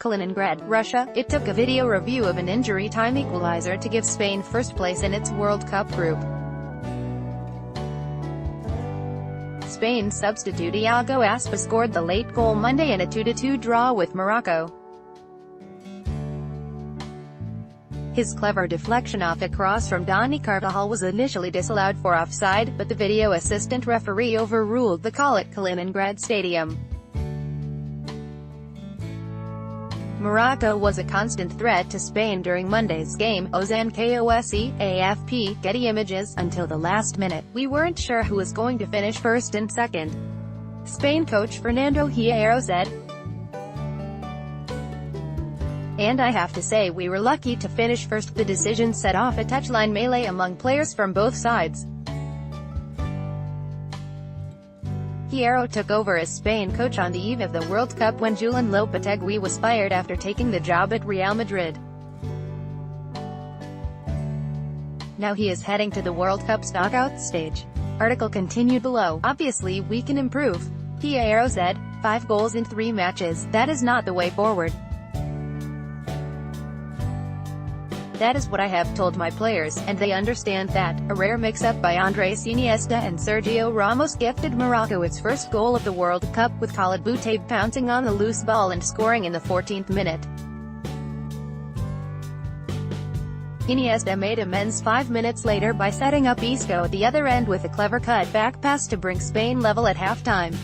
Kaliningrad, Russia. It took a video review of an injury-time equalizer to give Spain first place in its World Cup group. Spain substitute Iago Aspas scored the late goal Monday in a 2-2 draw with Morocco. His clever deflection off a cross from Dani Carvajal was initially disallowed for offside, but the video assistant referee overruled the call at Kaliningrad Stadium. Morocco was a constant threat to Spain during Monday's game, Ozan Kose, AFP, Getty Images. Until the last minute, we weren't sure who was going to finish first and second. Spain coach Fernando Hierro said. And I have to say we were lucky to finish first. The decision set off a touchline melee among players from both sides. Hierro took over as Spain coach on the eve of the World Cup when Julen Lopetegui was fired after taking the job at Real Madrid. Now he is heading to the World Cup's knockout stage. Article continued below. Obviously we can improve. Hierro said. 5 goals in 3 matches, that is not the way forward. That is what I have told my players, and they understand that. A rare mix-up by Andres Iniesta and Sergio Ramos gifted Morocco its first goal of the World Cup, with Khalid Boutaib pouncing on the loose ball and scoring in the 14th minute. Iniesta made amends 5 minutes later by setting up Isco at the other end with a clever cut-back pass to bring Spain level at halftime.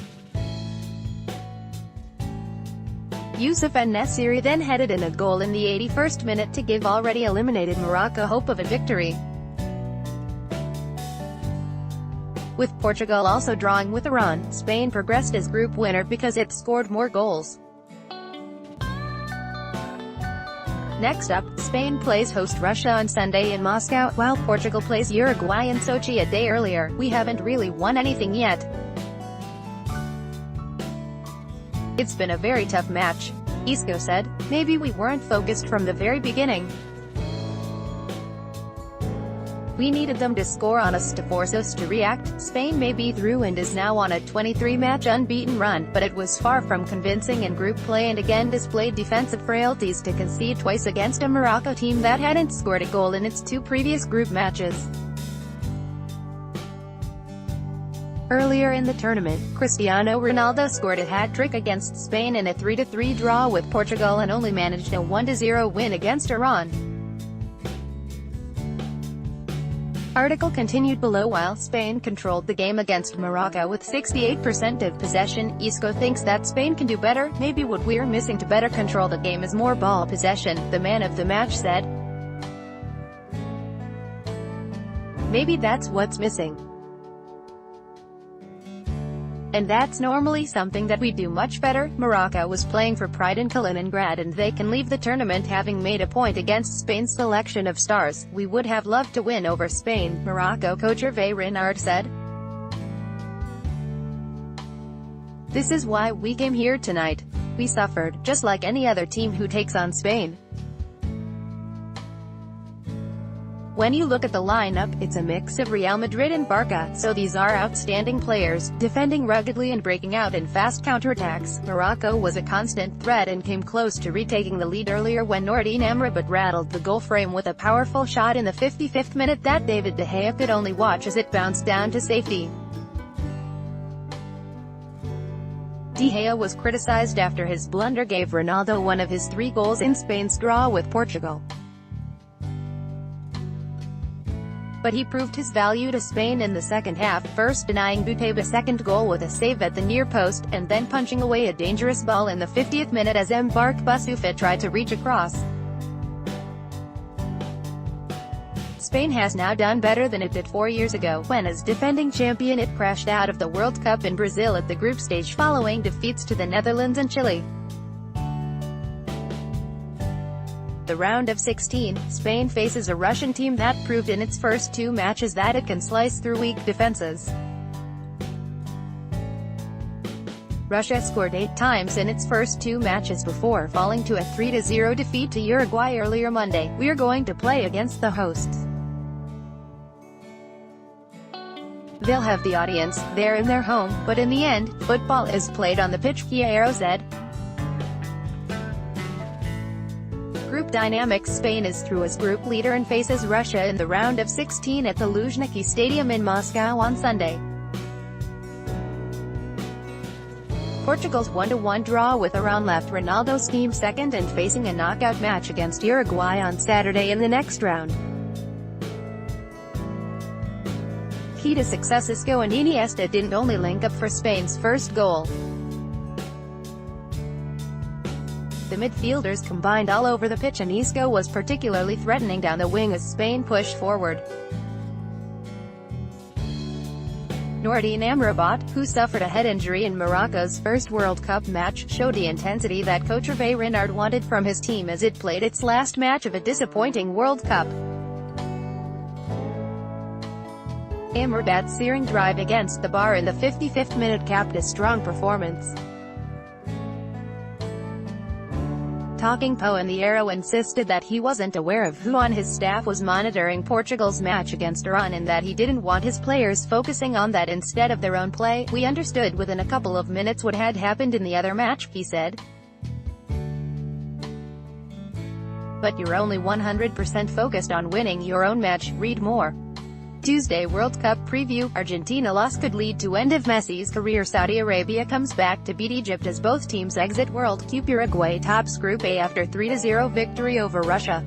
Youssouf En-Nesyri then headed in a goal in the 81st minute to give already eliminated Morocco hope of a victory. With Portugal also drawing with Iran, Spain progressed as group winner because it scored more goals. Next up, Spain plays host Russia on Sunday in Moscow, while Portugal plays Uruguay in Sochi a day earlier. We haven't really won anything yet. It's been a very tough match, Isco said. Maybe we weren't focused from the very beginning. We needed them to score on us to force us to react. Spain may be through and is now on a 23-match unbeaten run, but it was far from convincing in group play and again displayed defensive frailties to concede twice against a Morocco team that hadn't scored a goal in its 2 previous group matches. Earlier in the tournament, Cristiano Ronaldo scored a hat-trick against Spain in a 3-3 draw with Portugal and only managed a 1-0 win against Iran. Article continued below. While Spain controlled the game against Morocco with 68% of possession, Isco thinks that Spain can do better. Maybe what we're missing to better control the game is more ball possession, the man of the match said. Maybe that's what's missing. And that's normally something that we do much better. Morocco was playing for pride in Kaliningrad and they can leave the tournament having made a point against Spain's selection of stars. We would have loved to win over Spain, Morocco coach Hervé Renard said. This is why we came here tonight. We suffered, just like any other team who takes on Spain. When you look at the lineup, it's a mix of Real Madrid and Barca, so these are outstanding players, defending ruggedly and breaking out in fast counterattacks. Morocco was a constant threat and came close to retaking the lead earlier when Nordine Amrabat rattled the goal frame with a powerful shot in the 55th minute that David De Gea could only watch as it bounced down to safety. De Gea was criticized after his blunder gave Ronaldo one of his 3 goals in Spain's draw with Portugal. But he proved his value to Spain in the second half, first denying Boutaib a second goal with a save at the near post, and then punching away a dangerous ball in the 50th minute as Mbark Boussoufat tried to reach across. Spain has now done better than it did 4 years ago, when as defending champion it crashed out of the World Cup in Brazil at the group stage following defeats to the Netherlands and Chile. The round of 16, Spain faces a Russian team that proved in its first 2 matches that it can slice through weak defenses. Russia scored 8 times in its first 2 matches before falling to a 3-0 defeat to Uruguay earlier Monday. We're going to play against the hosts. They'll have the audience, they're in their home, but in the end, football is played on the pitch, Hierro said. group dynamics. Spain is through as group leader and faces Russia in the round of 16 at the Luzhniki Stadium in Moscow on Sunday. Portugal's 1-1 draw with Iran left Ronaldo's team second and facing a knockout match against Uruguay on Saturday in the next round. Key to success, Isco and Iniesta didn't only link up for Spain's first goal. The midfielders combined all over the pitch and Isco was particularly threatening down the wing as Spain pushed forward. Nordine Amrabat, who suffered a head injury in Morocco's first World Cup match, showed the intensity that coach Hervé Renard wanted from his team as it played its last match of a disappointing World Cup. Amrabat's searing drive against the bar in the 55th minute capped a strong performance. Talking Po in the Arrow insisted that he wasn't aware of who on his staff was monitoring Portugal's match against Iran and that he didn't want his players focusing on that instead of their own play. "We understood within a couple of minutes what had happened in the other match," he said. "But you're only 100% focused on winning your own match." Read more. Tuesday World Cup preview: Argentina loss could lead to end of Messi's career. Saudi Arabia comes back to beat Egypt as both teams exit World Cup. Uruguay tops Group A after 3-0 victory over Russia.